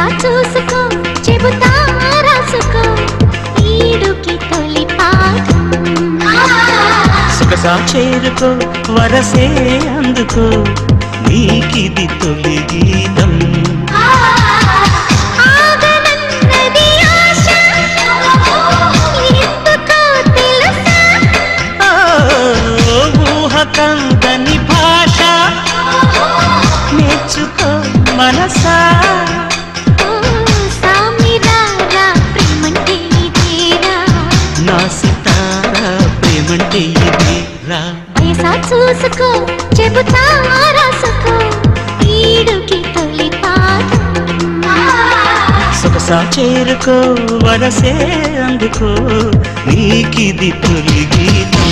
వరస చూసుకో చెబుతా రాసుకో ఈడుకి తొలి పాఠం సొగసా చేరుకో వరసే అందుకో నీకిది తొలి గీతం ఆగనన్నది ఆశ ఎందుకో తెలుసా ఊహ కందని భాష నేర్చుకో మనసా సామిరారా ప్రేమంటే ఇదేరా నా సితారా ప్రేమంటే ఇది రా వయస చూసుకో చెబుతా రాసుకో ఈడుకి తొలి పాఠం సొగసా చేరుకో వరసే అందుకో నీకిది తొలి గీతం